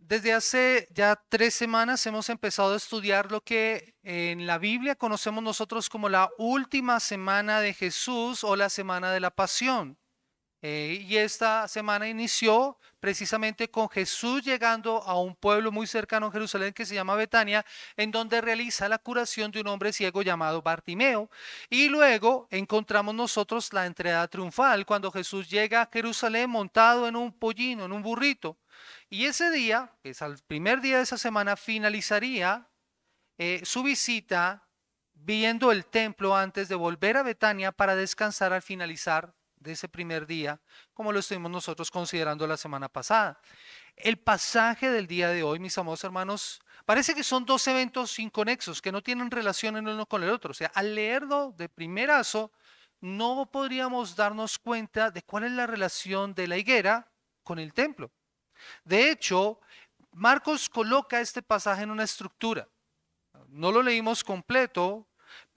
Desde hace ya 3 semanas hemos empezado a estudiar lo que en la Biblia conocemos nosotros como la última semana de Jesús o la semana de la Pasión. Y esta semana inició precisamente con Jesús llegando a un pueblo muy cercano a Jerusalén que se llama Betania, en donde realiza la curación de un hombre ciego llamado Bartimeo. Y luego encontramos nosotros la entrada triunfal, cuando Jesús llega a Jerusalén montado en un pollino, en un burrito. Y ese día, que es el primer día de esa semana, finalizaría su visita viendo el templo antes de volver a Betania para descansar al finalizar de ese primer día, como lo estuvimos nosotros considerando la semana pasada. El pasaje del día de hoy, mis amados hermanos, parece que son dos eventos inconexos que no tienen relación el uno con el otro. O sea, al leerlo de primerazo, no podríamos darnos cuenta de cuál es la relación de la higuera con el templo. De hecho, Marcos coloca este pasaje en una estructura. No lo leímos completo,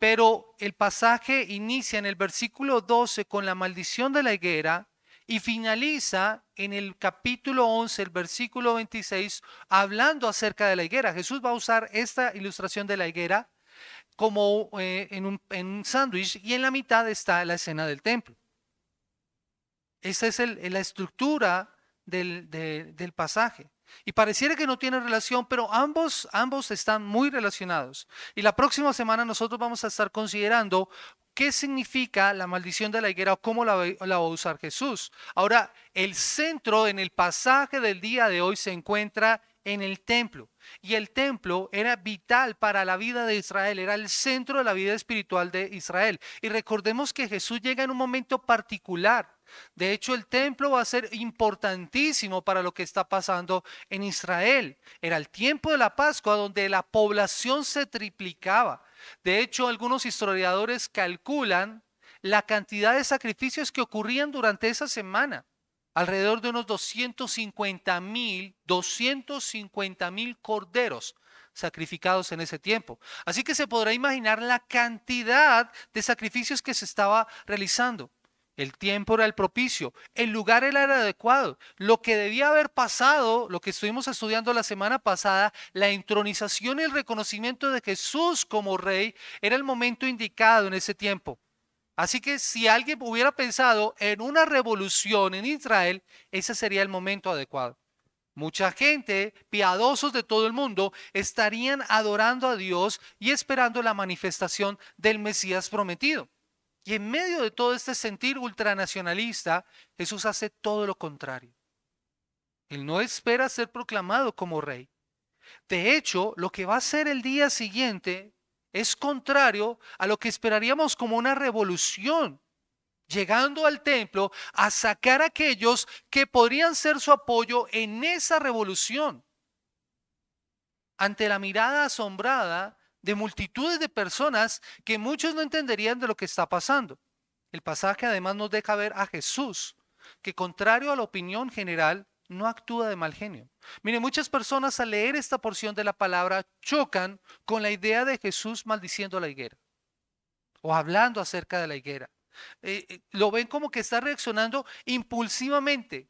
pero el pasaje inicia en el versículo 12 con la maldición de la higuera y finaliza en el capítulo 11, el versículo 26, hablando acerca de la higuera. Jesús va a usar esta ilustración de la higuera como en un sándwich, y en la mitad está la escena del templo. Esa es la estructura del pasaje. Y pareciera que no tiene relación, pero ambos están muy relacionados. Y la próxima semana nosotros vamos a estar considerando qué significa la maldición de la higuera o cómo la va a usar Jesús. Ahora, el centro en el pasaje del día de hoy se encuentra en el templo. Y el templo era vital para la vida de Israel, era el centro de la vida espiritual de Israel. Y recordemos que Jesús llega en un momento particular. De hecho, el templo va a ser importantísimo para lo que está pasando en Israel. Era el tiempo de la Pascua donde la población se triplicaba. De hecho, algunos historiadores calculan la cantidad de sacrificios que ocurrían durante esa semana. Alrededor de unos 250,000 corderos sacrificados en ese tiempo. Así que se podrá imaginar la cantidad de sacrificios que se estaba realizando. El tiempo era el propicio, el lugar era el adecuado. Lo que debía haber pasado, lo que estuvimos estudiando la semana pasada, la entronización y el reconocimiento de Jesús como rey, era el momento indicado en ese tiempo. Así que si alguien hubiera pensado en una revolución en Israel, ese sería el momento adecuado. Mucha gente, piadosos de todo el mundo, estarían adorando a Dios y esperando la manifestación del Mesías prometido. Y en medio de todo este sentir ultranacionalista, Jesús hace todo lo contrario. Él no espera ser proclamado como rey. De hecho, lo que va a hacer el día siguiente es contrario a lo que esperaríamos como una revolución, llegando al templo a sacar a aquellos que podrían ser su apoyo en esa revolución. Ante la mirada asombrada de multitudes de personas que muchos no entenderían de lo que está pasando. El pasaje además nos deja ver a Jesús, que contrario a la opinión general, no actúa de mal genio. Mire, muchas personas al leer esta porción de la palabra chocan con la idea de Jesús maldiciendo la higuera o hablando acerca de la higuera. Lo ven como que está reaccionando impulsivamente,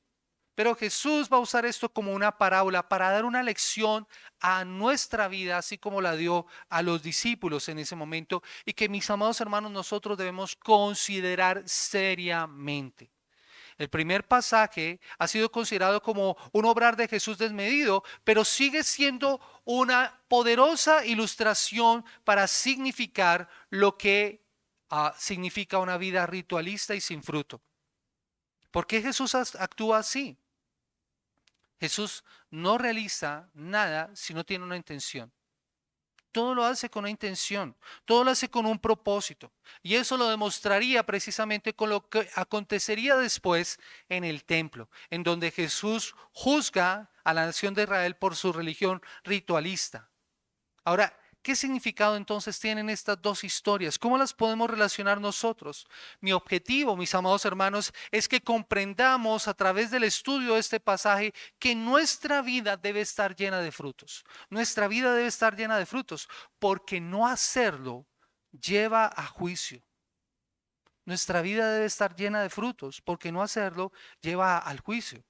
pero Jesús va a usar esto como una parábola para dar una lección a nuestra vida, así como la dio a los discípulos en ese momento, y que, mis amados hermanos, nosotros debemos considerar seriamente. El primer pasaje ha sido considerado como un obrar de Jesús desmedido, pero sigue siendo una poderosa ilustración para significar lo que significa una vida ritualista y sin fruto. ¿Por qué Jesús actúa así? Jesús no realiza nada si no tiene una intención. Todo lo hace con una intención, todo lo hace con un propósito. Y eso lo demostraría precisamente con lo que acontecería después en el templo, en donde Jesús juzga a la nación de Israel por su religión ritualista. Ahora, ¿qué significado entonces tienen estas dos historias? ¿Cómo las podemos relacionar nosotros? Mi objetivo, mis amados hermanos, es que comprendamos a través del estudio de este pasaje que nuestra vida debe estar llena de frutos. Nuestra vida debe estar llena de frutos, porque no hacerlo lleva a juicio. Nuestra vida debe estar llena de frutos, porque no hacerlo lleva al juicio.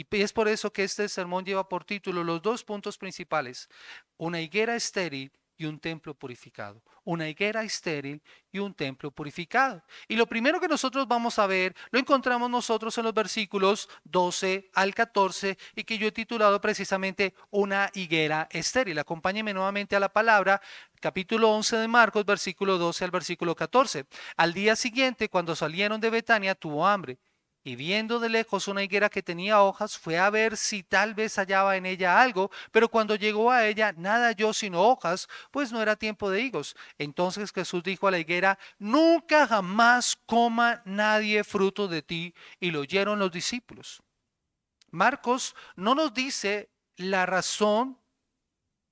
Y es por eso que este sermón lleva por título los dos puntos principales: una higuera estéril y un templo purificado. Una higuera estéril y un templo purificado. Y lo primero que nosotros vamos a ver, lo encontramos nosotros en los versículos 12 al 14 y que yo he titulado precisamente una higuera estéril. Acompáñenme nuevamente a la palabra, capítulo 11 de Marcos, versículo 12 al versículo 14. Al día siguiente, cuando salieron de Betania, tuvo hambre. Y viendo de lejos una higuera que tenía hojas, fue a ver si tal vez hallaba en ella algo, pero cuando llegó a ella, nada halló sino hojas, pues no era tiempo de higos. Entonces Jesús dijo a la higuera: nunca jamás coma nadie fruto de ti. Y lo oyeron los discípulos. Marcos no nos dice la razón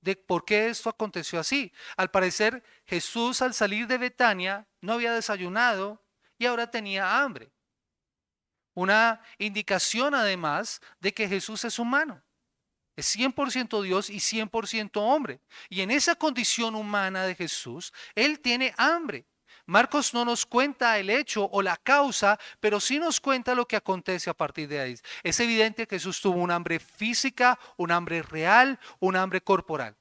de por qué esto aconteció así. Al parecer, Jesús al salir de Betania no había desayunado y ahora tenía hambre. Una indicación además de que Jesús es humano. Es 100% Dios y 100% hombre. Y en esa condición humana de Jesús, Él tiene hambre. Marcos no nos cuenta el hecho o la causa, pero sí nos cuenta lo que acontece a partir de ahí. Es evidente que Jesús tuvo un hambre física, un hambre real, un hambre corporal.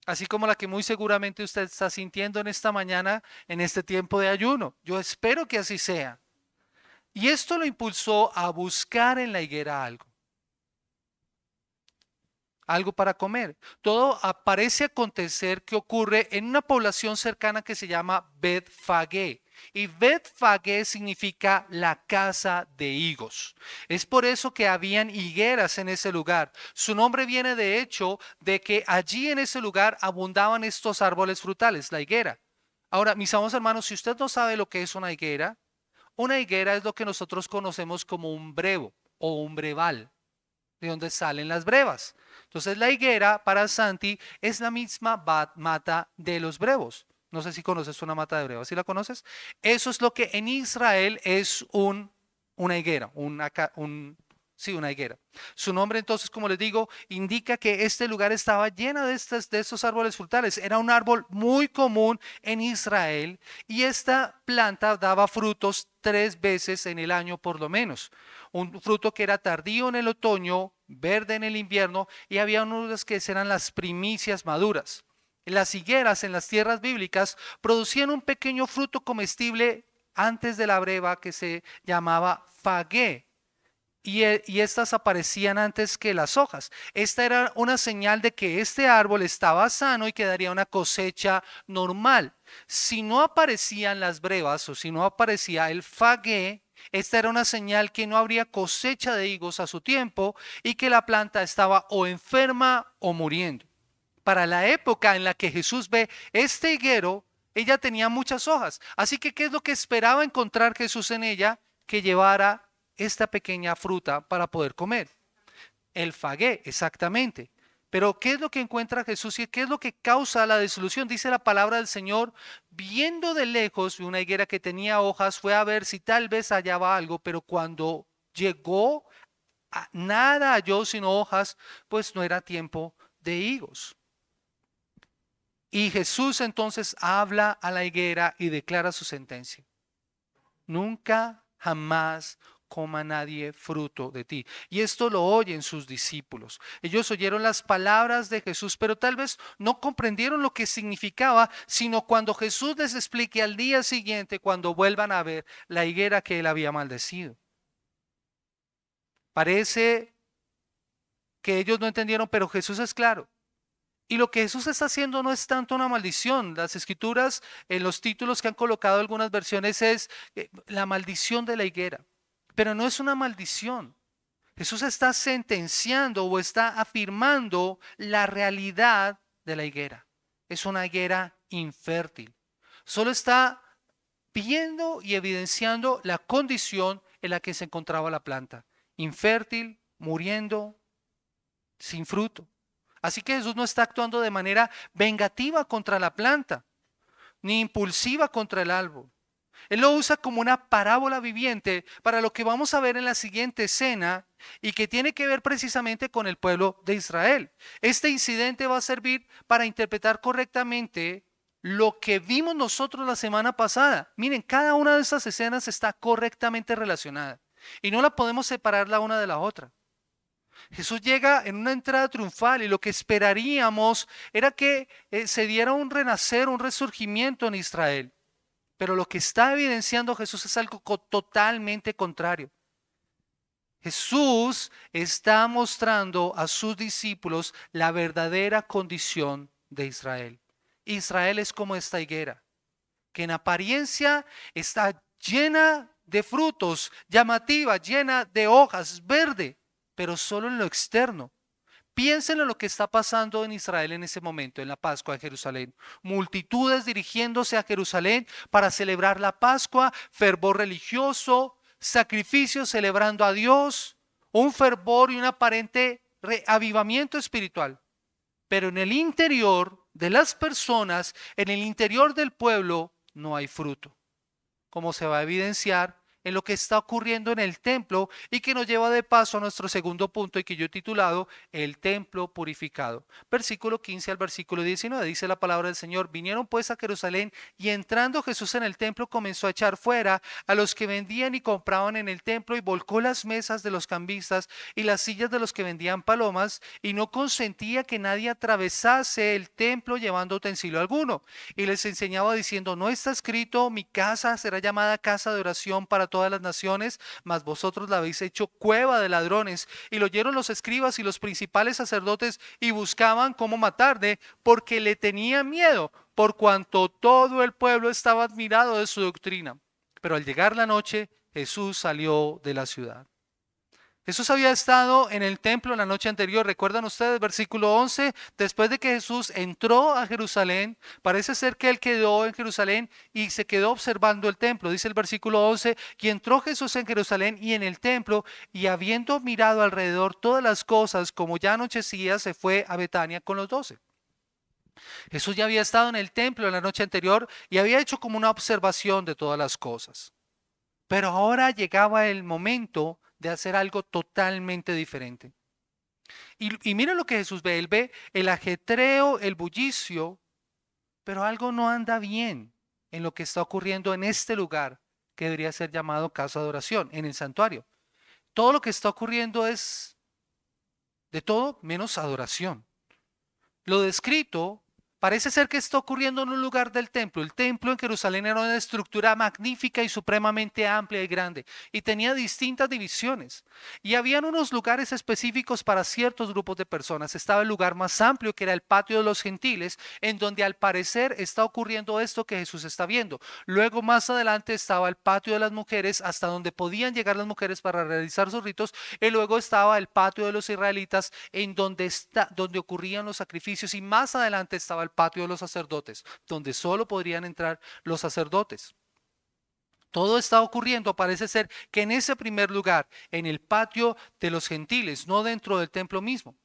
Así como la que muy seguramente usted está sintiendo en esta mañana, en este tiempo de ayuno. Yo espero que así sea. Y esto lo impulsó a buscar en la higuera algo para comer. Todo parece acontecer que ocurre en una población cercana que se llama Betfagé. Y Betfagé significa la casa de higos. Es por eso que habían higueras en ese lugar. Su nombre viene de hecho de que allí en ese lugar abundaban estos árboles frutales, la higuera. Ahora, mis amados hermanos, si usted no sabe lo que es una higuera es lo que nosotros conocemos como un brevo o un breval, de donde salen las brevas. Entonces la higuera para Santi es la misma mata de los brevos. No sé si conoces una mata de brevas. ¿Sí la conoces? Eso es lo que en Israel es una higuera, sí, una higuera. Su nombre entonces, como les digo, indica que este lugar estaba lleno de estos árboles frutales. Era un árbol muy común en Israel y esta planta daba frutos 3 veces en el año por lo menos. Un fruto que era tardío en el otoño, verde en el invierno, y había unos que eran las primicias maduras. Las higueras en las tierras bíblicas producían un pequeño fruto comestible antes de la breva que se llamaba fagé. Y estas aparecían antes que las hojas. Esta era una señal de que este árbol estaba sano y que daría una cosecha normal. Si no aparecían las brevas o si no aparecía el fagé, esta era una señal que no habría cosecha de higos a su tiempo y que la planta estaba o enferma o muriendo. Para la época en la que Jesús ve este higuero, ella tenía muchas hojas. Así que, ¿qué es lo que esperaba encontrar Jesús en ella? Que llevara esta pequeña fruta para poder comer. El fagé, exactamente. Pero ¿qué es lo que encuentra Jesús y qué es lo que causa la desilusión? Dice la palabra del Señor: viendo de lejos una higuera que tenía hojas, fue a ver si tal vez hallaba algo, pero cuando llegó, nada halló sino hojas, pues no era tiempo de higos. Y Jesús entonces habla a la higuera y declara su sentencia: nunca jamás coma nadie fruto de ti. Y esto lo oyen sus discípulos. Ellos oyeron las palabras de Jesús, pero tal vez no comprendieron lo que significaba, sino cuando Jesús les explique al día siguiente, cuando vuelvan a ver la higuera que él había maldecido. Parece que ellos no entendieron, pero Jesús es claro. Y lo que Jesús está haciendo no es tanto una maldición. Las escrituras, en los títulos que han colocado algunas versiones, es la maldición de la higuera. Pero no es una maldición. Jesús está sentenciando o está afirmando la realidad de la higuera. Es una higuera infértil. Solo está viendo y evidenciando la condición en la que se encontraba la planta. Infértil, muriendo, sin fruto. Así que Jesús no está actuando de manera vengativa contra la planta, ni impulsiva contra el árbol. Él lo usa como una parábola viviente para lo que vamos a ver en la siguiente escena y que tiene que ver precisamente con el pueblo de Israel. Este incidente va a servir para interpretar correctamente lo que vimos nosotros la semana pasada. Miren, cada una de estas escenas está correctamente relacionada y no la podemos separar la una de la otra. Jesús llega en una entrada triunfal y lo que esperaríamos era que se diera un renacer, un resurgimiento en Israel. Pero lo que está evidenciando Jesús es algo totalmente contrario. Jesús está mostrando a sus discípulos la verdadera condición de Israel. Israel es como esta higuera, que en apariencia está llena de frutos, llamativa, llena de hojas, verde, pero solo en lo externo. Piensen en lo que está pasando en Israel en ese momento, en la Pascua de Jerusalén. Multitudes dirigiéndose a Jerusalén para celebrar la Pascua, fervor religioso, sacrificios celebrando a Dios, un fervor y un aparente avivamiento espiritual. Pero en el interior de las personas, en el interior del pueblo, no hay fruto, como se va a evidenciar en lo que está ocurriendo en el templo y que nos lleva de paso a nuestro segundo punto y que yo he titulado el templo purificado. Versículo 15 al versículo 19 dice la palabra del Señor: vinieron pues a Jerusalén y entrando Jesús en el templo comenzó a echar fuera a los que vendían y compraban en el templo y volcó las mesas de los cambistas y las sillas de los que vendían palomas y no consentía que nadie atravesase el templo llevando utensilio alguno. Y les enseñaba diciendo: no está escrito, mi casa será llamada casa de oración para todas las naciones, mas vosotros la habéis hecho cueva de ladrones. Y lo oyeron los escribas y los principales sacerdotes y buscaban cómo matarle, porque le tenían miedo, por cuanto todo el pueblo estaba admirado de su doctrina. Pero al llegar la noche, Jesús salió de la ciudad. Jesús había estado en el templo la noche anterior. ¿Recuerdan ustedes? Versículo 11. Después de que Jesús entró a Jerusalén, parece ser que él quedó en Jerusalén y se quedó observando el templo. Dice el versículo 11: y entró Jesús en Jerusalén y en el templo, y habiendo mirado alrededor todas las cosas, como ya anochecía, se fue a Betania con los 12. Jesús ya había estado en el templo la noche anterior y había hecho como una observación de todas las cosas. Pero ahora llegaba el momento de hacer algo totalmente diferente. Y mira lo que Jesús ve. Él ve el ajetreo, el bullicio, pero algo no anda bien en lo que está ocurriendo en este lugar que debería ser llamado casa de oración, en el santuario. Todo lo que está ocurriendo es de todo menos adoración. Lo descrito parece ser que está ocurriendo en un lugar del templo. El templo en Jerusalén era una estructura magnífica y supremamente amplia y grande, y tenía distintas divisiones. Y habían unos lugares específicos para ciertos grupos de personas. Estaba el lugar más amplio, que era el patio de los gentiles, en donde al parecer está ocurriendo esto que Jesús está viendo. Luego más adelante estaba el patio de las mujeres, hasta donde podían llegar las mujeres para realizar sus ritos. Y luego estaba el patio de los israelitas, en donde ocurrían los sacrificios. Y más adelante estaba el patio de los sacerdotes, donde solo podrían entrar los sacerdotes. Todo está ocurriendo, parece ser que en ese primer lugar, en el patio de los gentiles, no dentro del templo mismo.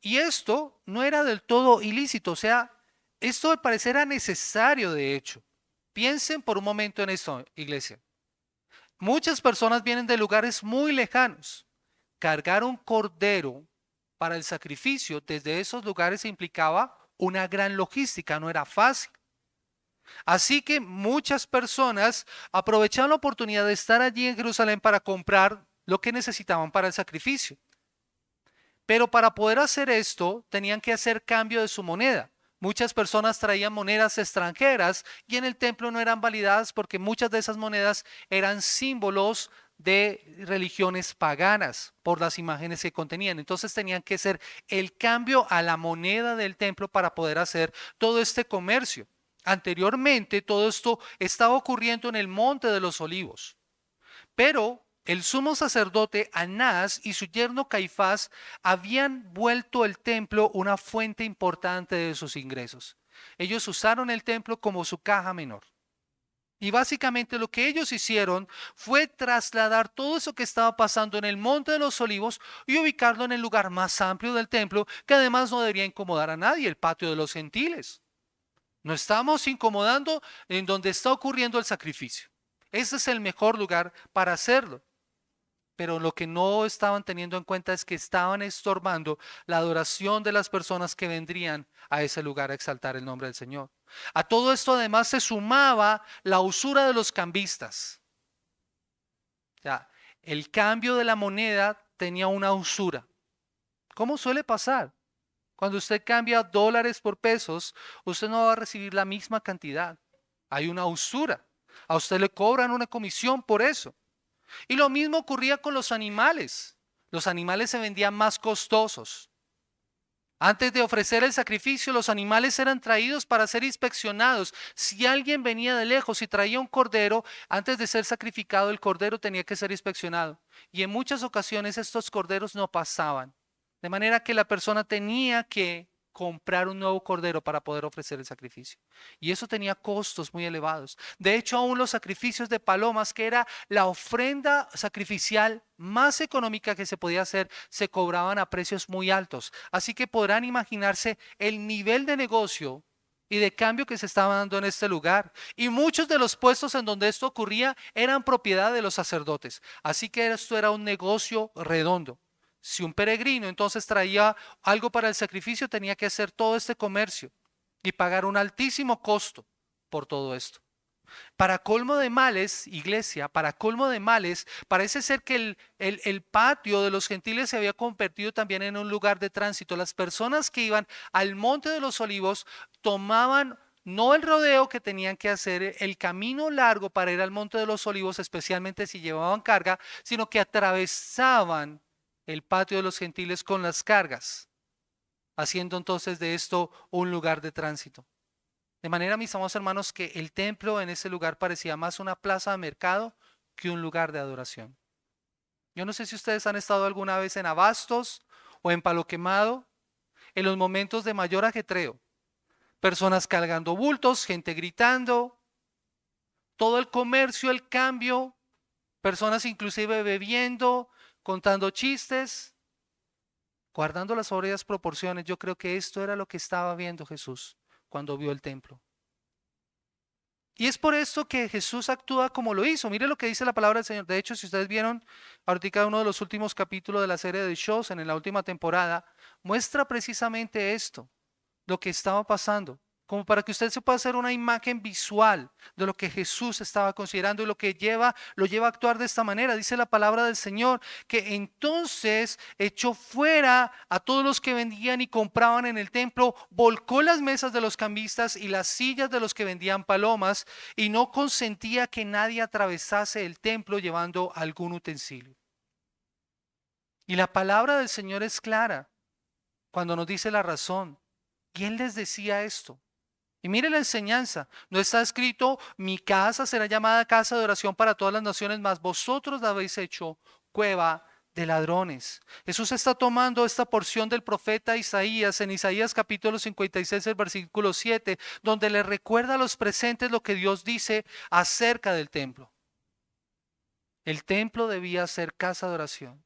Y esto no era del todo ilícito, o sea, esto al parecer era necesario de hecho. Piensen por un momento en esto, iglesia. Muchas personas vienen de lugares muy lejanos. Cargar un cordero para el sacrificio desde esos lugares implicaba una gran logística, no era fácil. Así que muchas personas aprovecharon la oportunidad de estar allí en Jerusalén para comprar lo que necesitaban para el sacrificio. Pero para poder hacer esto tenían que hacer cambio de su moneda. Muchas personas traían monedas extranjeras y en el templo no eran validadas porque muchas de esas monedas eran símbolos de religiones paganas por las imágenes que contenían. Entonces tenían que hacer el cambio a la moneda del templo para poder hacer todo este comercio. Anteriormente todo esto estaba ocurriendo en el Monte de los Olivos, pero el sumo sacerdote Anás y su yerno Caifás habían vuelto el templo una fuente importante de sus ingresos. Ellos usaron el templo como su caja menor. Y básicamente lo que ellos hicieron fue trasladar todo eso que estaba pasando en el Monte de los Olivos y ubicarlo en el lugar más amplio del templo, que además no debería incomodar a nadie, el patio de los gentiles. No estamos incomodando en donde está ocurriendo el sacrificio. Ese es el mejor lugar para hacerlo. Pero lo que no estaban teniendo en cuenta es que estaban estorbando la adoración de las personas que vendrían a ese lugar a exaltar el nombre del Señor. A todo esto además se sumaba la usura de los cambistas. O sea, el cambio de la moneda tenía una usura. ¿Cómo suele pasar? Cuando usted cambia dólares por pesos, usted no va a recibir la misma cantidad. Hay una usura. A usted le cobran una comisión por eso. Y lo mismo ocurría con los animales. Los animales se vendían más costosos. Antes de ofrecer el sacrificio, los animales eran traídos para ser inspeccionados. Si alguien venía de lejos y traía un cordero, antes de ser sacrificado, el cordero tenía que ser inspeccionado. Y en muchas ocasiones estos corderos no pasaban. De manera que la persona tenía que comprar un nuevo cordero para poder ofrecer el sacrificio. Y eso tenía costos muy elevados. De hecho, aún los sacrificios de palomas, que era la ofrenda sacrificial más económica que se podía hacer, se cobraban a precios muy altos. Así que podrán imaginarse el nivel de negocio y de cambio que se estaba dando en este lugar. Y muchos de los puestos en donde esto ocurría eran propiedad de los sacerdotes. Así que esto era un negocio redondo. Si un peregrino entonces traía algo para el sacrificio, tenía que hacer todo este comercio y pagar un altísimo costo por todo esto. Para colmo de males, iglesia, para colmo de males, parece ser que el patio de los gentiles se había convertido también en un lugar de tránsito. Las personas que iban al Monte de los Olivos tomaban no el rodeo que tenían que hacer, el camino largo para ir al Monte de los Olivos, especialmente si llevaban carga, sino que atravesaban el patio de los gentiles con las cargas, haciendo entonces de esto un lugar de tránsito. De manera, mis amados hermanos, que el templo en ese lugar parecía más una plaza de mercado que un lugar de adoración. Yo no sé si ustedes han estado alguna vez en Abastos o en Palo Quemado, en los momentos de mayor ajetreo. Personas cargando bultos, gente gritando, todo el comercio, el cambio, personas inclusive bebiendo, contando chistes, guardando las sobrias proporciones. Yo creo que esto era lo que estaba viendo Jesús cuando vio el templo. Y es por esto que Jesús actúa como lo hizo. Mire lo que dice la palabra del Señor. De hecho, si ustedes vieron ahorita uno de los últimos capítulos de la serie de shows en la última temporada, muestra precisamente esto, lo que estaba pasando, como para que usted se pueda hacer una imagen visual de lo que Jesús estaba considerando y lo lleva a actuar de esta manera. Dice la palabra del Señor que entonces echó fuera a todos los que vendían y compraban en el templo, volcó las mesas de los cambistas y las sillas de los que vendían palomas y no consentía que nadie atravesase el templo llevando algún utensilio. Y la palabra del Señor es clara cuando nos dice la razón. Y él les decía esto. Y mire la enseñanza, no está escrito, mi casa será llamada casa de oración para todas las naciones, mas vosotros la habéis hecho cueva de ladrones. Jesús está tomando esta porción del profeta Isaías, en Isaías capítulo 56, el versículo 7, donde le recuerda a los presentes lo que Dios dice acerca del templo. El templo debía ser casa de oración.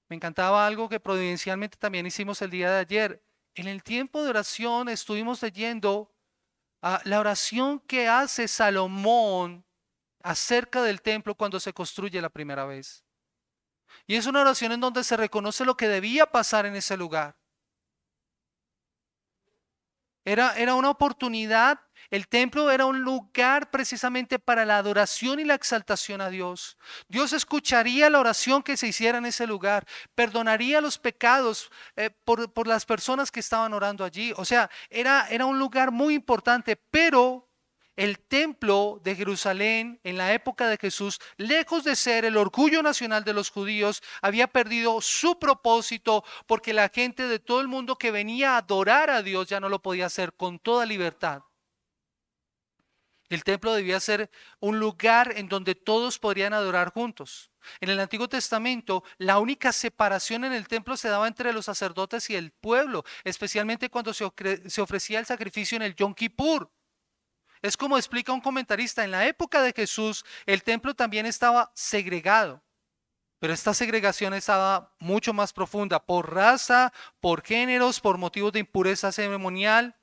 Me encantaba algo que providencialmente también hicimos el día de ayer. En el tiempo de oración estuvimos leyendo la oración que hace Salomón acerca del templo cuando se construye la primera vez. Y es una oración en donde se reconoce lo que debía pasar en ese lugar. Era una oportunidad, el templo era un lugar precisamente para la adoración y la exaltación a Dios. Dios escucharía la oración que se hiciera en ese lugar, perdonaría los pecados por las personas que estaban orando allí. O sea, era un lugar muy importante, pero el templo de Jerusalén en la época de Jesús, lejos de ser el orgullo nacional de los judíos, había perdido su propósito porque la gente de todo el mundo que venía a adorar a Dios ya no lo podía hacer con toda libertad. El templo debía ser un lugar en donde todos podrían adorar juntos. En el Antiguo Testamento, la única separación en el templo se daba entre los sacerdotes y el pueblo, especialmente cuando se ofrecía el sacrificio en el Yom Kippur. Es como explica un comentarista, en la época de Jesús el templo también estaba segregado, pero esta segregación estaba mucho más profunda por raza, por géneros, por motivos de impureza ceremonial,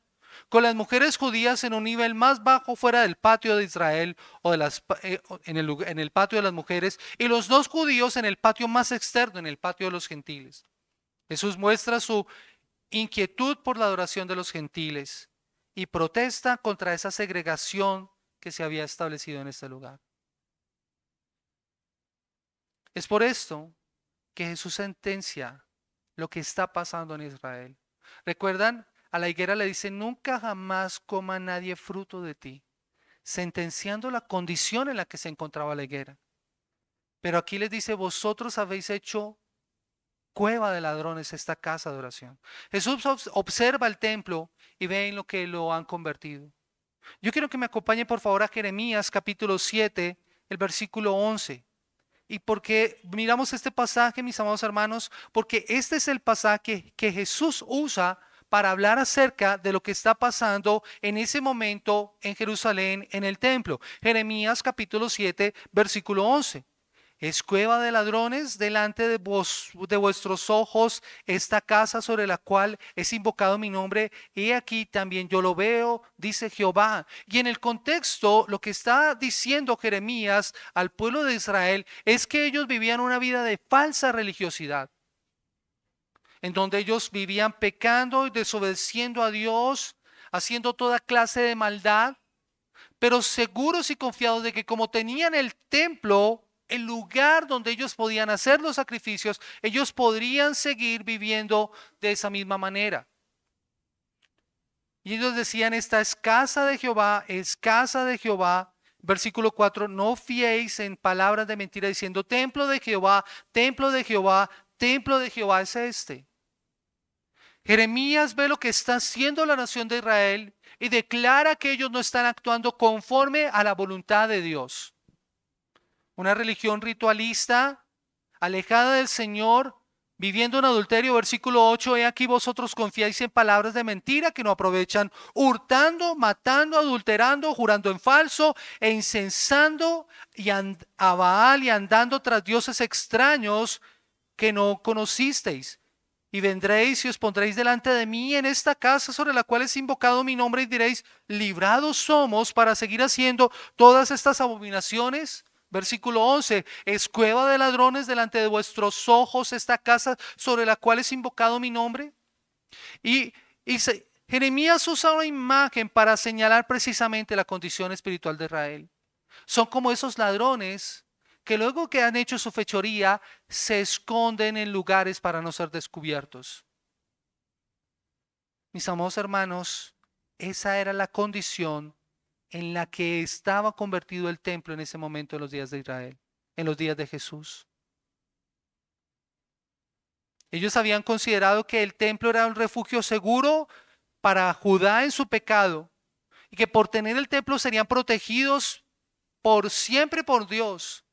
con las mujeres judías en un nivel más bajo fuera del patio de Israel o en el patio de las mujeres y los no judíos en el patio más externo, en el patio de los gentiles. Jesús muestra su inquietud por la adoración de los gentiles y protesta contra esa segregación que se había establecido en este lugar. Es por esto que Jesús sentencia lo que está pasando en Israel. ¿Recuerdan? A la higuera le dice, nunca jamás coma nadie fruto de ti, sentenciando la condición en la que se encontraba la higuera. Pero aquí les dice, vosotros habéis hecho cueva de ladrones esta casa de oración. Jesús observa el templo y ve en lo que lo han convertido. Yo quiero que me acompañe por favor a Jeremías capítulo 7, el versículo 11. ¿Y por qué miramos este pasaje, mis amados hermanos? Porque este es el pasaje que Jesús usa para hablar acerca de lo que está pasando en ese momento en Jerusalén, en el templo. Jeremías capítulo 7, versículo 11. Es cueva de ladrones delante de vuestros ojos esta casa sobre la cual es invocado mi nombre. Y aquí también yo lo veo, dice Jehová. Y en el contexto, lo que está diciendo Jeremías al pueblo de Israel es que ellos vivían una vida de falsa religiosidad, en donde ellos vivían pecando y desobedeciendo a Dios, haciendo toda clase de maldad, pero seguros y confiados de que como tenían el templo, el lugar donde ellos podían hacer los sacrificios, ellos podrían seguir viviendo de esa misma manera. Y ellos decían, esta es casa de Jehová, es casa de Jehová. Versículo 4, no fiéis en palabras de mentira diciendo, templo de Jehová, templo de Jehová, templo de Jehová es este. Jeremías ve lo que está haciendo la nación de Israel y declara que ellos no están actuando conforme a la voluntad de Dios. Una religión ritualista, alejada del Señor, viviendo en adulterio. Versículo 8, he aquí vosotros confiáis en palabras de mentira que no aprovechan, hurtando, matando, adulterando, jurando en falso e incensando a Baal y andando tras dioses extraños que no conocisteis. Y vendréis y os pondréis delante de mí en esta casa sobre la cual es invocado mi nombre y diréis, librados somos para seguir haciendo todas estas abominaciones. Versículo 11, es cueva de ladrones delante de vuestros ojos esta casa sobre la cual es invocado mi nombre. Y, Jeremías usa una imagen para señalar precisamente la condición espiritual de Israel. Son como esos ladrones que luego que han hecho su fechoría se esconden en lugares para no ser descubiertos. Mis amados hermanos, esa era la condición en la que estaba convertido el templo en ese momento en los días de Israel, en los días de Jesús. Ellos habían considerado que el templo era un refugio seguro para Judá en su pecado y que por tener el templo serían protegidos por siempre por Dios,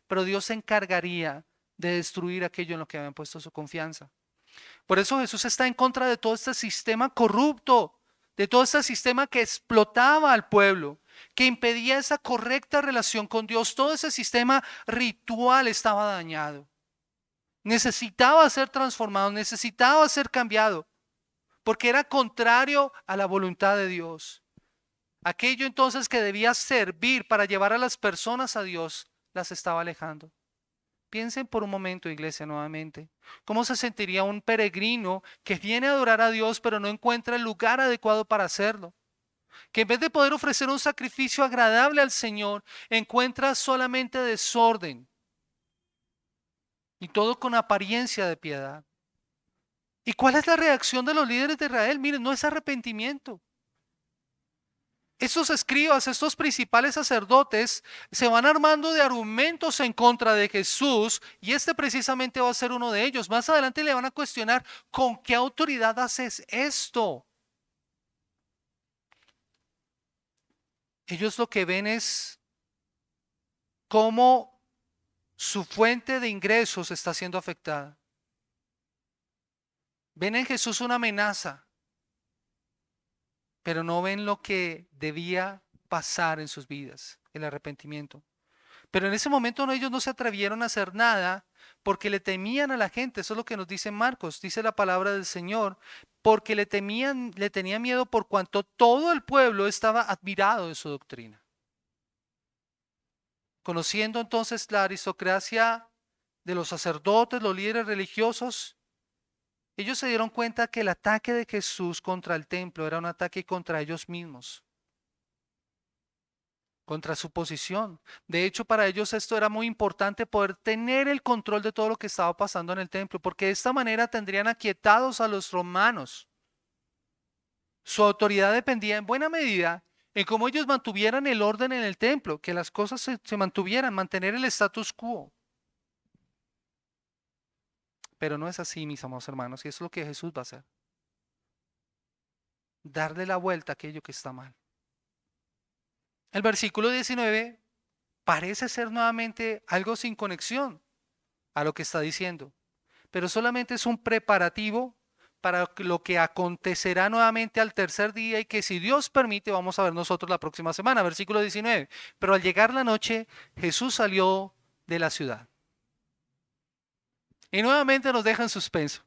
pero Dios se encargaría de destruir aquello en lo que habían puesto su confianza. Por eso Jesús está en contra de todo este sistema corrupto, de todo este sistema que explotaba al pueblo, que impedía esa correcta relación con Dios. Todo ese sistema ritual estaba dañado. Necesitaba ser transformado, necesitaba ser cambiado, porque era contrario a la voluntad de Dios. Aquello entonces que debía servir para llevar a las personas a Dios, las estaba alejando. Piensen por un momento, iglesia, nuevamente. ¿Cómo se sentiría un peregrino que viene a adorar a Dios pero no encuentra el lugar adecuado para hacerlo? Que en vez de poder ofrecer un sacrificio agradable al Señor, encuentra solamente desorden y todo con apariencia de piedad. ¿Y cuál es la reacción de los líderes de Israel? Miren, no es arrepentimiento. Esos escribas, estos principales sacerdotes, se van armando de argumentos en contra de Jesús y este precisamente va a ser uno de ellos. Más adelante le van a cuestionar, ¿con qué autoridad haces esto? Ellos lo que ven es cómo su fuente de ingresos está siendo afectada. Ven en Jesús una amenaza, pero no ven lo que debía pasar en sus vidas, el arrepentimiento. Pero en ese momento ellos no se atrevieron a hacer nada porque le temían a la gente. Eso es lo que nos dice Marcos, dice la palabra del Señor, porque le tenían miedo por cuanto todo el pueblo estaba admirado de su doctrina. Conociendo entonces la aristocracia de los sacerdotes, los líderes religiosos, ellos se dieron cuenta que el ataque de Jesús contra el templo era un ataque contra ellos mismos. contra su posición. De hecho, para ellos esto era muy importante, poder tener el control de todo lo que estaba pasando en el templo, porque de esta manera tendrían aquietados a los romanos. Su autoridad dependía en buena medida en cómo ellos mantuvieran el orden en el templo, que las cosas se mantuvieran, mantener el status quo. Pero no es así, mis amados hermanos, y eso es lo que Jesús va a hacer. Darle la vuelta a aquello que está mal. El versículo 19 parece ser nuevamente algo sin conexión a lo que está diciendo, pero solamente es un preparativo para lo que acontecerá nuevamente al tercer día y que, si Dios permite, vamos a ver nosotros la próxima semana. Versículo 19. Pero al llegar la noche, Jesús salió de la ciudad. Y nuevamente nos deja en suspenso.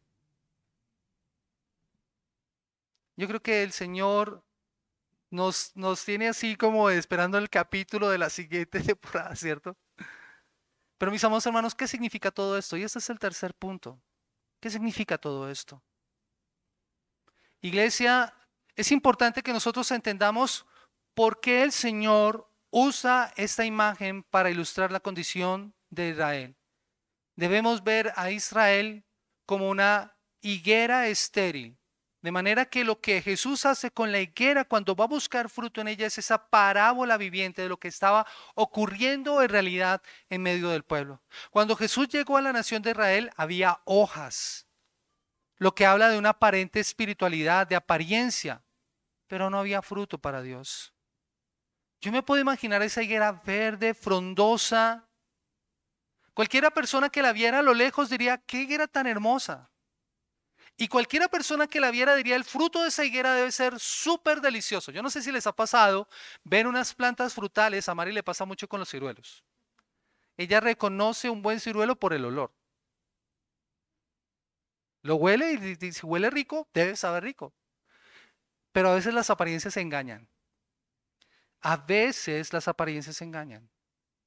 Yo creo que el Señor nos tiene así como esperando el capítulo de la siguiente temporada, ¿cierto? Pero mis amados hermanos, ¿qué significa todo esto? Y este es el tercer punto. ¿Qué significa todo esto? Iglesia, es importante que nosotros entendamos por qué el Señor usa esta imagen para ilustrar la condición de Israel. Debemos ver a Israel como una higuera estéril. De manera que lo que Jesús hace con la higuera cuando va a buscar fruto en ella es esa parábola viviente de lo que estaba ocurriendo en realidad en medio del pueblo. Cuando Jesús llegó a la nación de Israel había hojas, lo que habla de una aparente espiritualidad, de apariencia, pero no había fruto para Dios. Yo me puedo imaginar esa higuera verde, frondosa. Cualquiera persona que la viera a lo lejos diría: ¿qué higuera tan hermosa? Y cualquiera persona que la viera diría: el fruto de esa higuera debe ser súper delicioso. Yo no sé si les ha pasado ver unas plantas frutales. A Mari le pasa mucho con los ciruelos. Ella reconoce un buen ciruelo por el olor. Lo huele y si huele rico, debe saber rico. Pero a veces las apariencias engañan. A veces las apariencias engañan.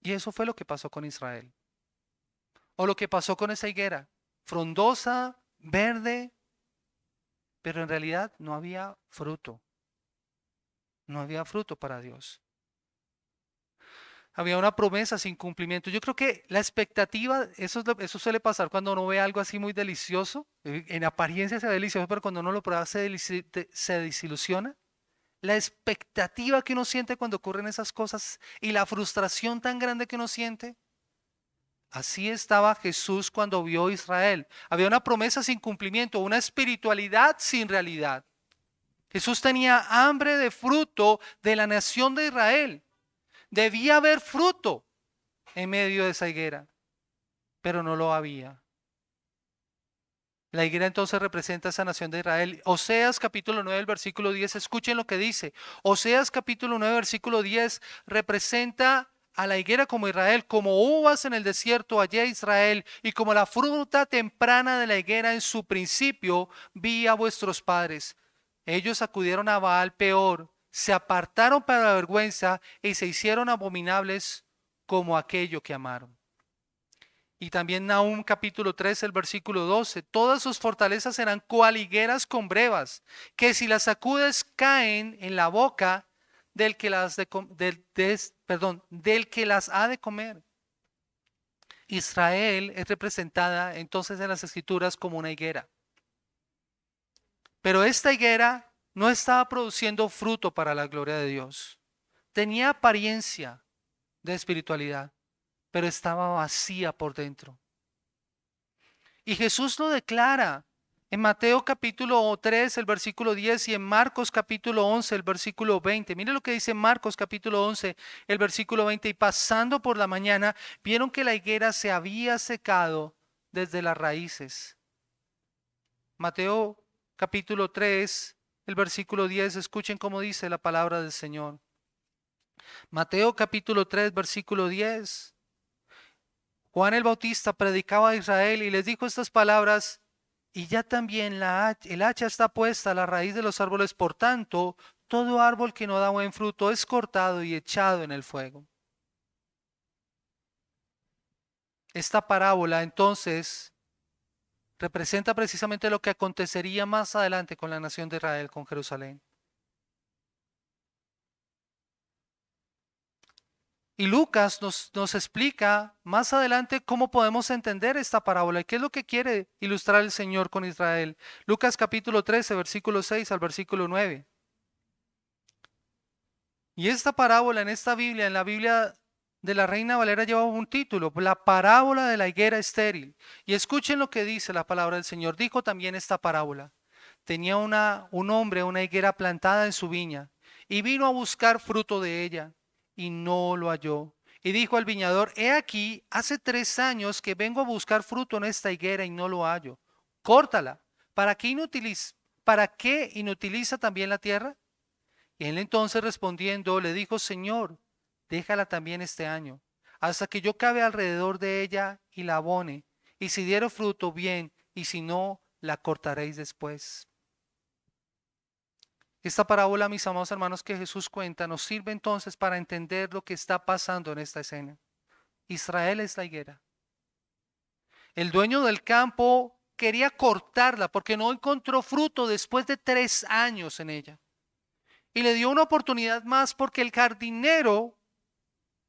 Y eso fue lo que pasó con Israel. O lo que pasó con esa higuera. Frondosa, verde, pero en realidad no había fruto. No había fruto para Dios. Había una promesa sin cumplimiento. Yo creo que la expectativa, eso suele pasar cuando uno ve algo así muy delicioso. En apariencia se ve delicioso, pero cuando uno lo prueba se desilusiona. La expectativa que uno siente cuando ocurren esas cosas y la frustración tan grande que uno siente. Así estaba Jesús cuando vio a Israel. Había una promesa sin cumplimiento, una espiritualidad sin realidad. Jesús tenía hambre de fruto de la nación de Israel. Debía haber fruto en medio de esa higuera, pero no lo había. La higuera entonces representa a esa nación de Israel. Oseas capítulo 9, versículo 10, escuchen lo que dice. Oseas capítulo 9, versículo 10 representa a la higuera como Israel, como uvas en el desierto hallé Israel, y como la fruta temprana de la higuera en su principio vi a vuestros padres. Ellos acudieron a Baal peor, se apartaron para la vergüenza y se hicieron abominables como aquello que amaron. Y también Nahum capítulo 3, el versículo 12. Todas sus fortalezas serán cual higueras con brevas, que si las sacudes caen en la boca del que del que las ha de comer. Israel es representada entonces en las escrituras como una higuera. Pero esta higuera no estaba produciendo fruto para la gloria de Dios. Tenía apariencia de espiritualidad, pero estaba vacía por dentro. Y Jesús lo declara en Mateo capítulo 3, el versículo 10 y en Marcos capítulo 11, el versículo 20. Mire lo que dice Marcos capítulo 11, el versículo 20. Y pasando por la mañana, vieron que la higuera se había secado desde las raíces. Mateo capítulo 3, el versículo 10. Escuchen cómo dice la palabra del Señor. Mateo capítulo 3, versículo 10. Juan el Bautista predicaba a Israel y les dijo estas palabras: y ya también el hacha está puesta a la raíz de los árboles, por tanto, todo árbol que no da buen fruto es cortado y echado en el fuego. Esta parábola entonces representa precisamente lo que acontecería más adelante con la nación de Israel, con Jerusalén. Y Lucas nos explica más adelante cómo podemos entender esta parábola y qué es lo que quiere ilustrar el Señor con Israel. Lucas capítulo 13, versículo 6 al versículo 9. Y esta parábola en esta Biblia, en la Biblia de la Reina Valera, lleva un título, la parábola de la higuera estéril. Y escuchen lo que dice la palabra del Señor. Dijo también esta parábola. Tenía un hombre una higuera plantada en su viña y vino a buscar fruto de ella y no lo halló. Y dijo al viñador, he aquí, hace 3 años que vengo a buscar fruto en esta higuera y no lo hallo. Córtala. ¿Para qué inutiliza también la tierra? Y él entonces respondiendo le dijo, Señor, déjala también este año, hasta que yo cabe alrededor de ella y la abone, y si diere fruto, bien, y si no, la cortaréis después. Esta parábola, mis amados hermanos, que Jesús cuenta, nos sirve entonces para entender lo que está pasando en esta escena. Israel es la higuera. El dueño del campo quería cortarla porque no encontró fruto después de 3 años en ella. Y le dio una oportunidad más porque el jardinero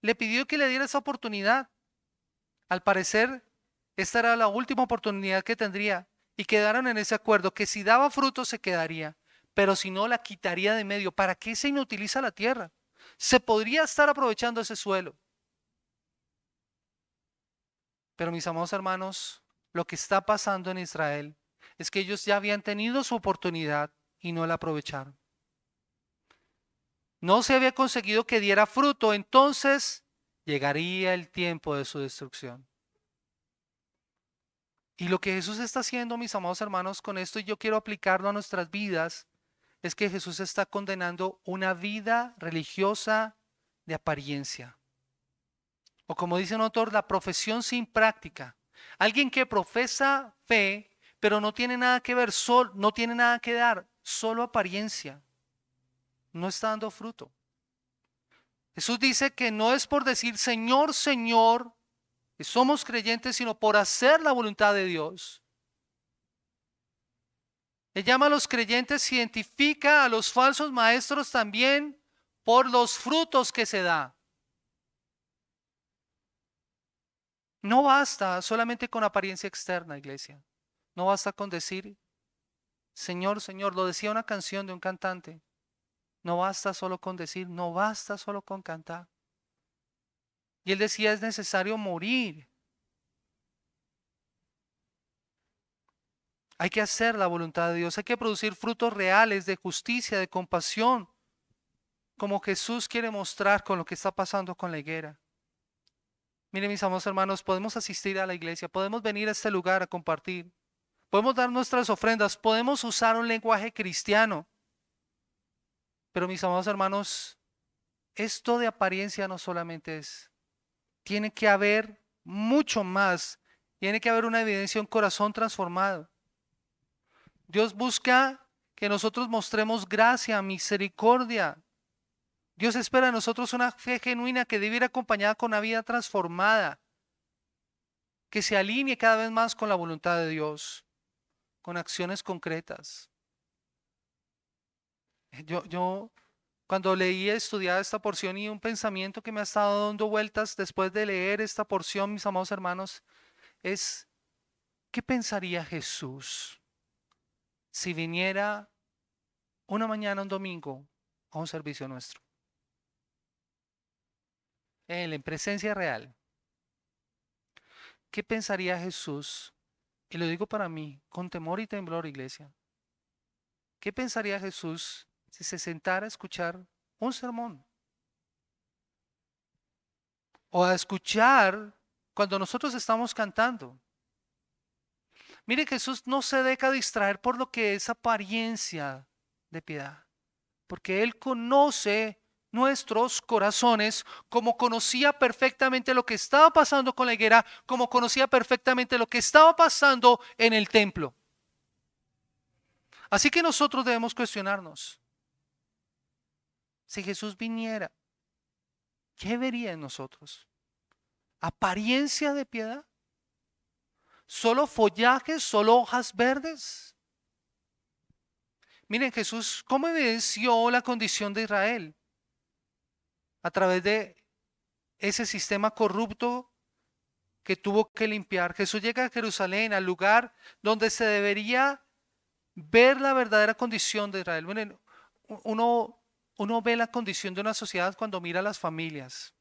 le pidió que le diera esa oportunidad. Al parecer, esta era la última oportunidad que tendría y quedaron en ese acuerdo que si daba fruto se quedaría, pero si no la quitaría de medio. ¿Para qué se inutiliza la tierra? Se podría estar aprovechando ese suelo. Pero mis amados hermanos, lo que está pasando en Israel es que ellos ya habían tenido su oportunidad y no la aprovecharon. No se había conseguido que diera fruto, entonces llegaría el tiempo de su destrucción. Y lo que Jesús está haciendo, mis amados hermanos, con esto, y yo quiero aplicarlo a nuestras vidas, es que Jesús está condenando una vida religiosa de apariencia. O como dice un autor, la profesión sin práctica. Alguien que profesa fe, pero no tiene nada que ver, no tiene nada que dar, solo apariencia. No está dando fruto. Jesús dice que no es por decir Señor, Señor, que somos creyentes, sino por hacer la voluntad de Dios. Él llama a los creyentes, identifica a los falsos maestros también por los frutos que se da. No basta solamente con apariencia externa, iglesia. No basta con decir, Señor, Señor, lo decía una canción de un cantante. No basta solo con decir, no basta solo con cantar. Y él decía, es necesario morir. Hay que hacer la voluntad de Dios, hay que producir frutos reales de justicia, de compasión, como Jesús quiere mostrar con lo que está pasando con la higuera. Miren, mis amados hermanos, podemos asistir a la iglesia, podemos venir a este lugar a compartir, podemos dar nuestras ofrendas, podemos usar un lenguaje cristiano, pero mis amados hermanos, esto de apariencia no solamente es, tiene que haber mucho más, tiene que haber una evidencia, un corazón transformado. Dios busca que nosotros mostremos gracia, misericordia. Dios espera de nosotros una fe genuina que debe ir acompañada con una vida transformada, que se alinee cada vez más con la voluntad de Dios, con acciones concretas. Yo cuando leí y estudiaba esta porción y un pensamiento que me ha estado dando vueltas después de leer esta porción, mis amados hermanos, es, ¿qué pensaría Jesús si viniera una mañana, un domingo, a un servicio nuestro? Él, en presencia real. ¿Qué pensaría Jesús? Y lo digo para mí, con temor y temblor, iglesia. ¿Qué pensaría Jesús si se sentara a escuchar un sermón? O a escuchar cuando nosotros estamos cantando. Mire, Jesús no se deja distraer por lo que es apariencia de piedad, porque Él conoce nuestros corazones como conocía perfectamente lo que estaba pasando con la higuera, como conocía perfectamente lo que estaba pasando en el templo. Así que nosotros debemos cuestionarnos, si Jesús viniera, ¿qué vería en nosotros? ¿Apariencia de piedad? ¿Solo follaje, solo hojas verdes? Miren Jesús, ¿cómo evidenció la condición de Israel? A través de ese sistema corrupto que tuvo que limpiar. Jesús llega a Jerusalén, al lugar donde se debería ver la verdadera condición de Israel. Miren, uno, uno ve la condición de una sociedad cuando mira a las familias.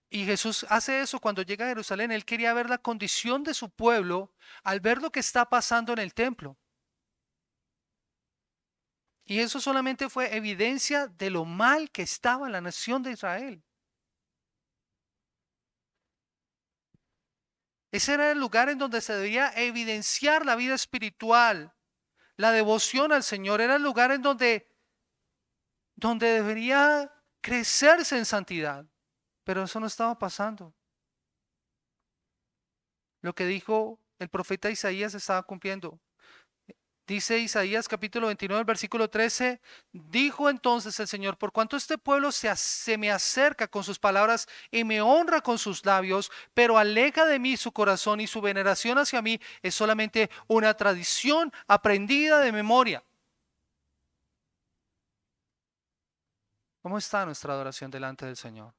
Y Jesús hace eso cuando llega a Jerusalén. Él quería ver la condición de su pueblo al ver lo que está pasando en el templo. Y eso solamente fue evidencia de lo mal que estaba la nación de Israel. Ese era el lugar en donde se debía evidenciar la vida espiritual, la devoción al Señor. Era el lugar en donde debería crecerse en santidad. Pero eso no estaba pasando. Lo que dijo el profeta Isaías se estaba cumpliendo. Dice Isaías capítulo 29, versículo 13, dijo entonces el Señor, por cuanto este pueblo se me acerca con sus palabras y me honra con sus labios, pero aleja de mí su corazón y su veneración hacia mí es solamente una tradición aprendida de memoria. ¿Cómo está nuestra adoración delante del Señor?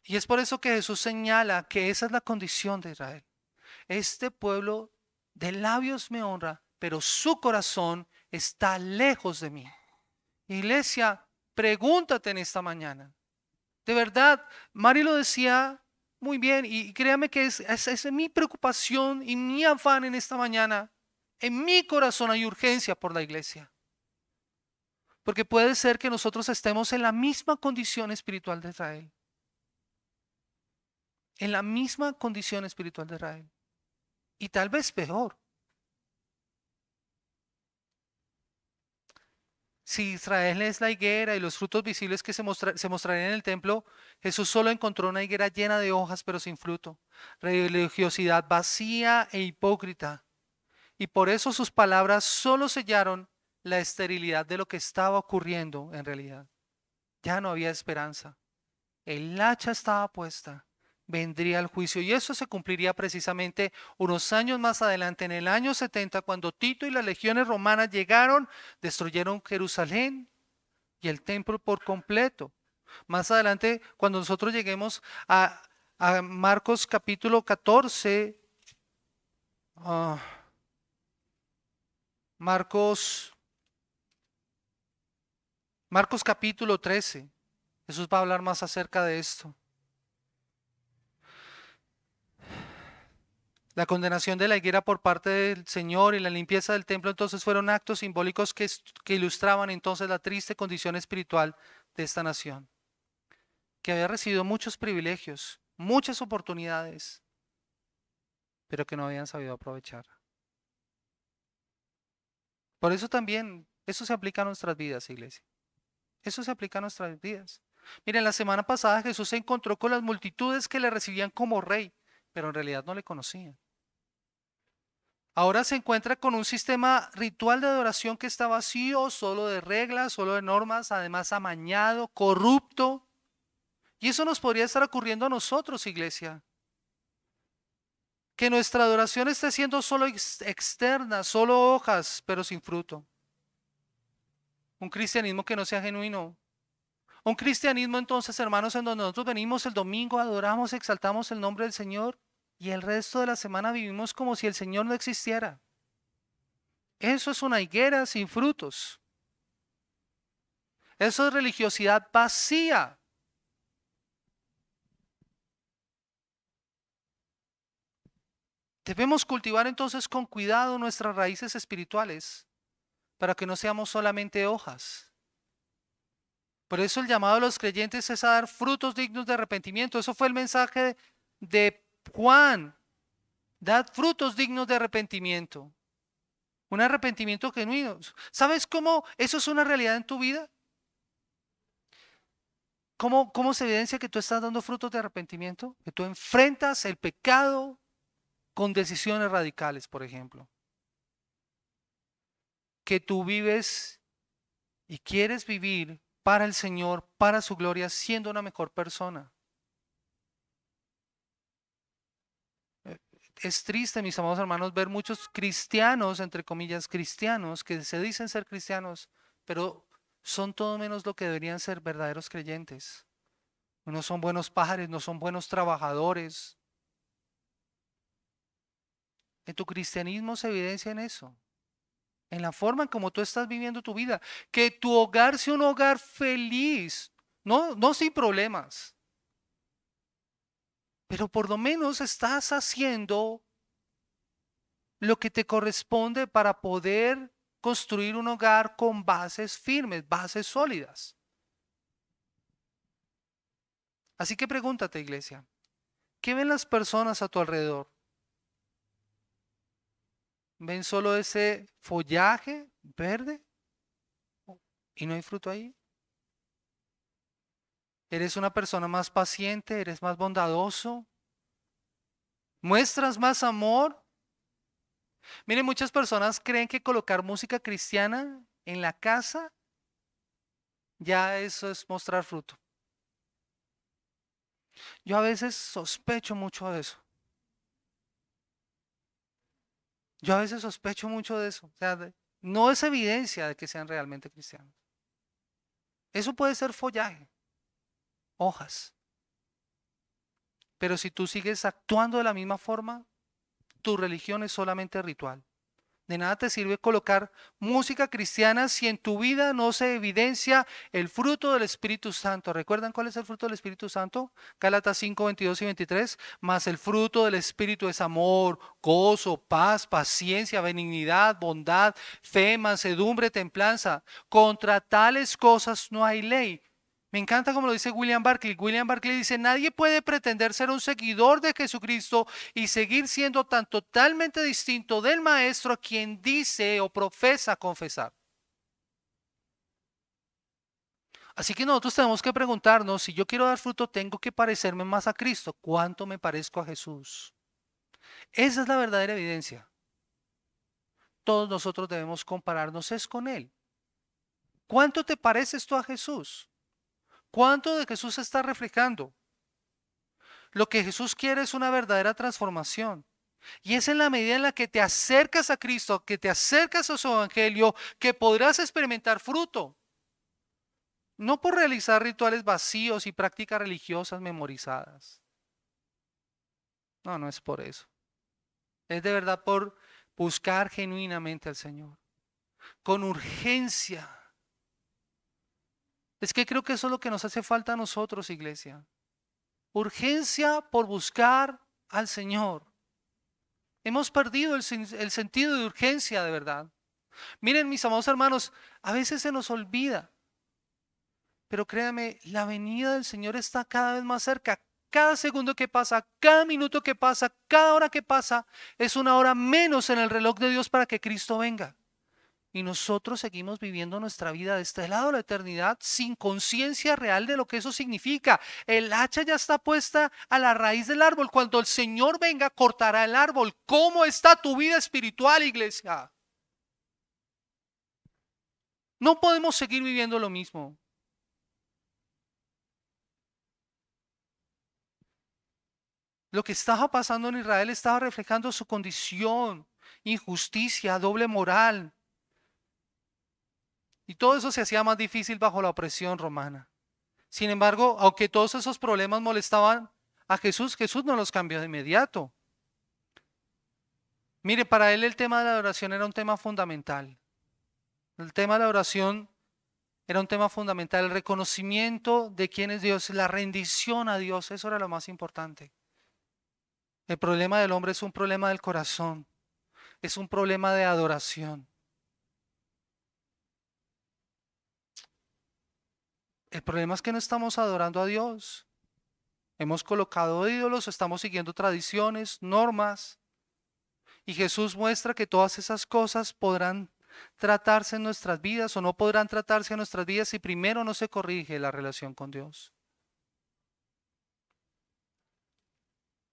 Y es por eso que Jesús señala que esa es la condición de Israel. Este pueblo de labios me honra, pero su corazón está lejos de mí. Iglesia, pregúntate en esta mañana. De verdad, Mari lo decía muy bien y créame que es mi preocupación y mi afán en esta mañana. En mi corazón hay urgencia por la iglesia. Porque puede ser que nosotros estemos en la misma condición espiritual de Israel. En la misma condición espiritual de Israel. Y tal vez peor. Si Israel es la higuera y los frutos visibles que se mostrarían en el templo, Jesús solo encontró una higuera llena de hojas pero sin fruto. Religiosidad vacía e hipócrita. Y por eso sus palabras solo sellaron la esterilidad de lo que estaba ocurriendo en realidad. Ya no había esperanza. El hacha estaba puesta. Vendría el juicio y eso se cumpliría precisamente unos años más adelante, en el año 70, cuando Tito y las legiones romanas llegaron, destruyeron Jerusalén y el templo por completo. Más adelante, cuando nosotros lleguemos a Marcos capítulo 14, ah, Marcos, Marcos capítulo 13, Jesús va a hablar más acerca de esto. La condenación de la higuera por parte del Señor y la limpieza del templo entonces fueron actos simbólicos que ilustraban entonces la triste condición espiritual de esta nación, que había recibido muchos privilegios, muchas oportunidades, pero que no habían sabido aprovechar. Por eso también, eso se aplica a nuestras vidas, iglesia. Eso se aplica a nuestras vidas. Miren, la semana pasada Jesús se encontró con las multitudes que le recibían como rey, pero en realidad no le conocían. Ahora se encuentra con un sistema ritual de adoración que está vacío, solo de reglas, solo de normas, además amañado, corrupto. Y eso nos podría estar ocurriendo a nosotros, iglesia. Que nuestra adoración esté siendo solo externa, solo hojas, pero sin fruto. Un cristianismo que no sea genuino. Un cristianismo entonces, hermanos, en donde nosotros venimos el domingo, adoramos, exaltamos el nombre del Señor y el resto de la semana vivimos como si el Señor no existiera. Eso es una higuera sin frutos. Eso es religiosidad vacía. Debemos cultivar entonces con cuidado nuestras raíces espirituales para que no seamos solamente hojas. Por eso el llamado a los creyentes es a dar frutos dignos de arrepentimiento. Eso fue el mensaje de Juan. Dad frutos dignos de arrepentimiento. Un arrepentimiento genuino. ¿Sabes cómo eso es una realidad en tu vida? ¿Cómo se evidencia que tú estás dando frutos de arrepentimiento? Que tú enfrentas el pecado con decisiones radicales, por ejemplo. Que tú vives y quieres vivir para el Señor, para su gloria, siendo una mejor persona. Es triste, mis amados hermanos, ver muchos cristianos, entre comillas, cristianos, que se dicen ser cristianos, pero son todo menos lo que deberían ser verdaderos creyentes. No son buenos padres, no son buenos trabajadores. En tu cristianismo se evidencia en eso, en la forma en cómo tú estás viviendo tu vida. Que tu hogar sea un hogar feliz, no sin problemas, pero por lo menos estás haciendo lo que te corresponde para poder construir un hogar con bases firmes, bases sólidas. Así que pregúntate, iglesia, ¿qué ven las personas a tu alrededor? ¿Ven solo ese follaje verde y no hay fruto ahí? ¿Eres una persona más paciente? ¿Eres más bondadoso? ¿Muestras más amor? Miren, muchas personas creen que colocar música cristiana en la casa, ya eso es mostrar fruto. Yo a veces sospecho mucho de eso. Yo a veces sospecho mucho de eso. O sea, no es evidencia de que sean realmente cristianos. Eso puede ser follaje, hojas. Pero si tú sigues actuando de la misma forma, tu religión es solamente ritual. De nada te sirve colocar música cristiana si en tu vida no se evidencia el fruto del Espíritu Santo. ¿Recuerdan cuál es el fruto del Espíritu Santo? Gálatas 5, 22 y 23. Mas el fruto del Espíritu es amor, gozo, paz, paciencia, benignidad, bondad, fe, mansedumbre, templanza. Contra tales cosas no hay ley. Me encanta como lo dice William Barclay. William Barclay dice, nadie puede pretender ser un seguidor de Jesucristo y seguir siendo tan totalmente distinto del maestro a quien dice o profesa confesar. Así que nosotros tenemos que preguntarnos, si yo quiero dar fruto, tengo que parecerme más a Cristo. ¿Cuánto me parezco a Jesús? Esa es la verdadera evidencia. Todos nosotros debemos compararnos es con Él. ¿Cuánto te pareces tú a Jesús? ¿Cuánto de Jesús está reflejando? Lo que Jesús quiere es una verdadera transformación. Y es en la medida en la que te acercas a Cristo, que te acercas a su evangelio, que podrás experimentar fruto. No por realizar rituales vacíos y prácticas religiosas memorizadas. No, no es por eso. Es de verdad por buscar genuinamente al Señor. Con urgencia. Es que creo que eso es lo que nos hace falta a nosotros, iglesia. Urgencia por buscar al Señor. Hemos perdido el sentido de urgencia, de verdad. Miren, mis amados hermanos, a veces se nos olvida. Pero créame, la venida del Señor está cada vez más cerca. Cada segundo que pasa, cada minuto que pasa, cada hora que pasa, es una hora menos en el reloj de Dios para que Cristo venga. Y nosotros seguimos viviendo nuestra vida de este lado de la eternidad sin conciencia real de lo que eso significa. El hacha ya está puesta a la raíz del árbol. Cuando el Señor venga, cortará el árbol. ¿Cómo está tu vida espiritual, iglesia? No podemos seguir viviendo lo mismo. Lo que estaba pasando en Israel estaba reflejando su condición, injusticia, doble moral. Y todo eso se hacía más difícil bajo la opresión romana. Sin embargo, aunque todos esos problemas molestaban a Jesús, Jesús no los cambió de inmediato. Mire, para él el tema de la adoración era un tema fundamental. El tema de la oración era un tema fundamental. El reconocimiento de quién es Dios, la rendición a Dios, eso era lo más importante. El problema del hombre es un problema del corazón, es un problema de adoración. El problema es que no estamos adorando a Dios. Hemos colocado ídolos, estamos siguiendo tradiciones, normas. Y Jesús muestra que todas esas cosas podrán tratarse en nuestras vidas o no podrán tratarse en nuestras vidas si primero no se corrige la relación con Dios.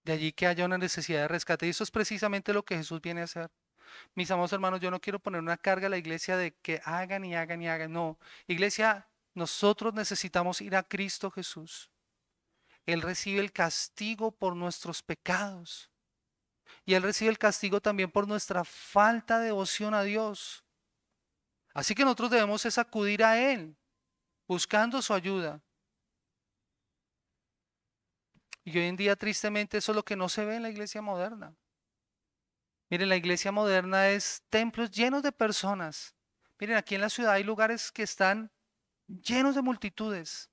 De allí que haya una necesidad de rescate. Y eso es precisamente lo que Jesús viene a hacer. Mis amados hermanos, yo no quiero poner una carga a la iglesia de que hagan y hagan y hagan. No, iglesia, nosotros necesitamos ir a Cristo Jesús. Él recibe el castigo por nuestros pecados. Y Él recibe el castigo también por nuestra falta de devoción a Dios. Así que nosotros debemos es acudir a Él, buscando su ayuda. Y hoy en día, tristemente, eso es lo que no se ve en la iglesia moderna. Miren, la iglesia moderna es templos llenos de personas. Miren, aquí en la ciudad hay lugares que están llenos de multitudes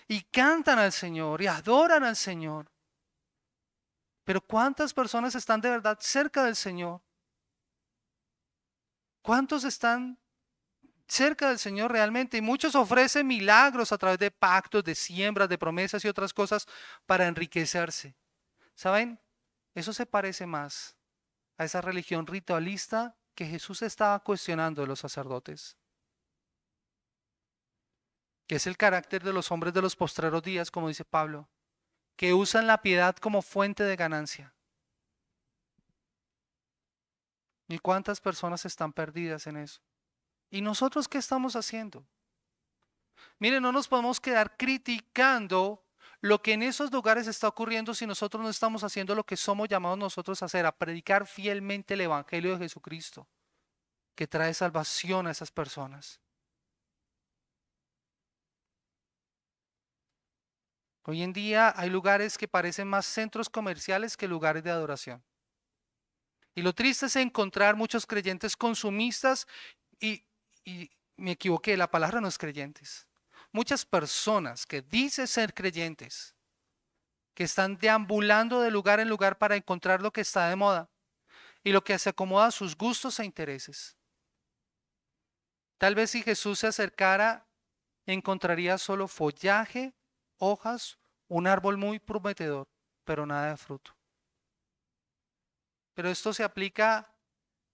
y cantan al Señor y adoran al Señor. Pero ¿cuántas personas están de verdad cerca del Señor? ¿Cuántos están cerca del Señor realmente? Y muchos ofrecen milagros a través de pactos, de siembras, de promesas y otras cosas para enriquecerse. ¿Saben? Eso se parece más a esa religión ritualista que Jesús estaba cuestionando de los sacerdotes, que es el carácter de los hombres de los postreros días, como dice Pablo, que usan la piedad como fuente de ganancia. ¿Y cuántas personas están perdidas en eso? ¿Y nosotros qué estamos haciendo? Miren, no nos podemos quedar criticando lo que en esos lugares está ocurriendo si nosotros no estamos haciendo lo que somos llamados nosotros a hacer, a predicar fielmente el Evangelio de Jesucristo, que trae salvación a esas personas. Hoy en día hay lugares que parecen más centros comerciales que lugares de adoración. Y lo triste es encontrar muchos creyentes consumistas y me equivoqué, la palabra no es creyentes. Muchas personas que dicen ser creyentes, que están deambulando de lugar en lugar para encontrar lo que está de moda y lo que se acomoda a sus gustos e intereses. Tal vez si Jesús se acercara, encontraría solo follaje, hojas, un árbol muy prometedor, pero nada de fruto. Pero esto se aplica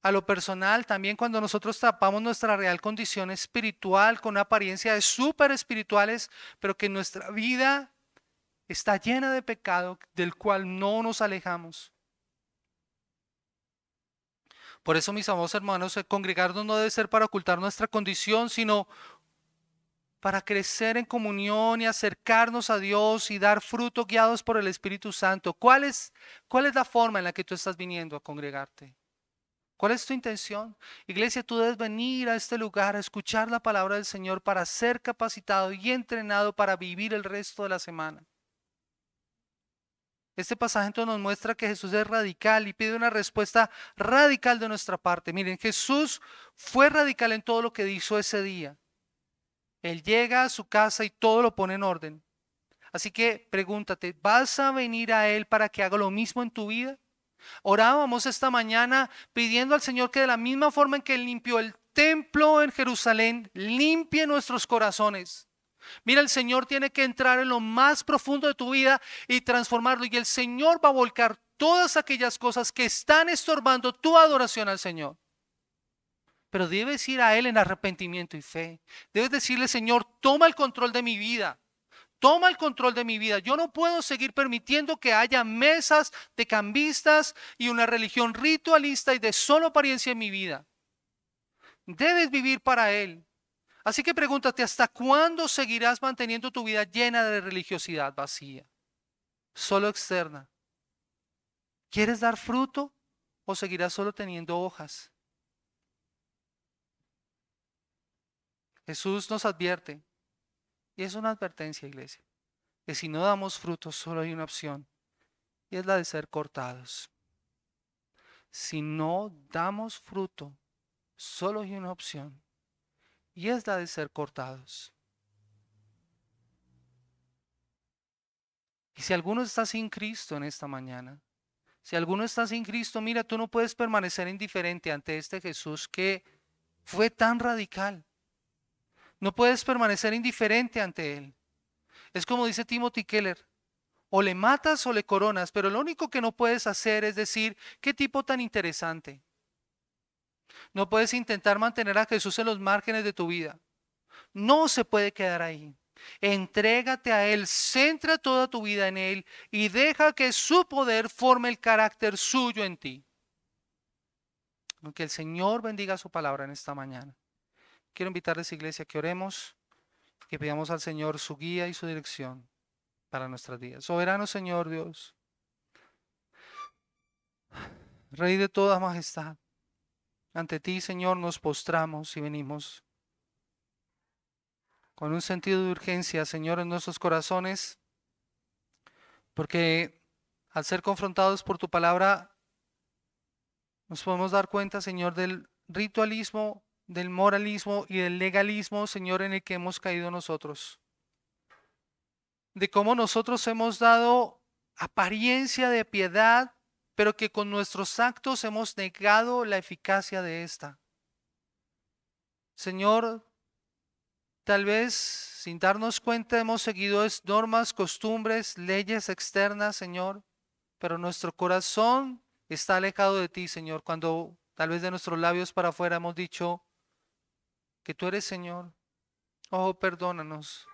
a lo personal también cuando nosotros tapamos nuestra real condición espiritual con una apariencia de súper espirituales, pero que nuestra vida está llena de pecado del cual no nos alejamos. Por eso, mis amados hermanos, el congregarnos no debe ser para ocultar nuestra condición, sino para crecer en comunión y acercarnos a Dios y dar fruto guiados por el Espíritu Santo. ¿Cuál es la forma en la que tú estás viniendo a congregarte? ¿Cuál es tu intención? Iglesia, tú debes venir a este lugar a escuchar la palabra del Señor para ser capacitado y entrenado para vivir el resto de la semana. Este pasaje entonces nos muestra que Jesús es radical y pide una respuesta radical de nuestra parte. Miren, Jesús fue radical en todo lo que hizo ese día. Él llega a su casa y todo lo pone en orden. Así que pregúntate, ¿vas a venir a Él para que haga lo mismo en tu vida? Orábamos esta mañana pidiendo al Señor que de la misma forma en que Él limpió el templo en Jerusalén, limpie nuestros corazones. Mira, el Señor tiene que entrar en lo más profundo de tu vida y transformarlo. Y el Señor va a volcar todas aquellas cosas que están estorbando tu adoración al Señor. Pero debes ir a Él en arrepentimiento y fe. Debes decirle, Señor, toma el control de mi vida. Toma el control de mi vida. Yo no puedo seguir permitiendo que haya mesas de cambistas y una religión ritualista y de solo apariencia en mi vida. Debes vivir para Él. Así que pregúntate, ¿hasta cuándo seguirás manteniendo tu vida llena de religiosidad vacía, solo externa? ¿Quieres dar fruto o seguirás solo teniendo hojas? Jesús nos advierte, y es una advertencia, iglesia, que si no damos fruto solo hay una opción, y es la de ser cortados. Si no damos fruto, solo hay una opción, y es la de ser cortados. Y si alguno está sin Cristo en esta mañana, si alguno está sin Cristo, mira, tú no puedes permanecer indiferente ante este Jesús que fue tan radical. No puedes permanecer indiferente ante Él. Es como dice Timothy Keller, o le matas o le coronas, pero lo único que no puedes hacer es decir, qué tipo tan interesante. No puedes intentar mantener a Jesús en los márgenes de tu vida. No se puede quedar ahí. Entrégate a Él, centra toda tu vida en Él y deja que su poder forme el carácter suyo en ti. Que el Señor bendiga su palabra en esta mañana. Quiero invitarles, iglesia, que oremos, que pidamos al Señor su guía y su dirección para nuestras vidas. Soberano Señor Dios, Rey de toda majestad, ante ti, Señor, nos postramos y venimos con un sentido de urgencia, Señor, en nuestros corazones, porque al ser confrontados por tu palabra, nos podemos dar cuenta, Señor, del ritualismo, del moralismo y del legalismo, Señor, en el que hemos caído nosotros. De cómo nosotros hemos dado apariencia de piedad, pero que con nuestros actos hemos negado la eficacia de esta. Señor, tal vez sin darnos cuenta hemos seguido normas, costumbres, leyes externas, Señor, pero nuestro corazón está alejado de ti, Señor, cuando tal vez de nuestros labios para afuera hemos dicho que tú eres Señor. Oh, perdónanos,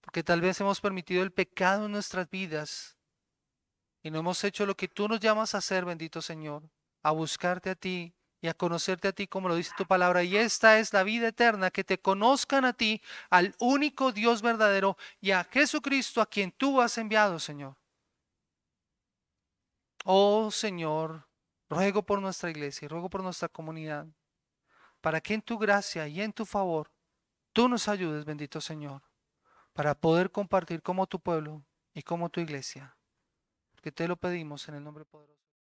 porque tal vez hemos permitido el pecado en nuestras vidas y no hemos hecho lo que tú nos llamas a hacer, bendito Señor, a buscarte a ti y a conocerte a ti como lo dice tu palabra. Y esta es la vida eterna, que te conozcan a ti, al único Dios verdadero, y a Jesucristo a quien tú has enviado, Señor. Oh Señor, ruego por nuestra iglesia y ruego por nuestra comunidad, para que en tu gracia y en tu favor tú nos ayudes, bendito Señor, para poder compartir como tu pueblo y como tu iglesia. Que te lo pedimos en el nombre poderoso.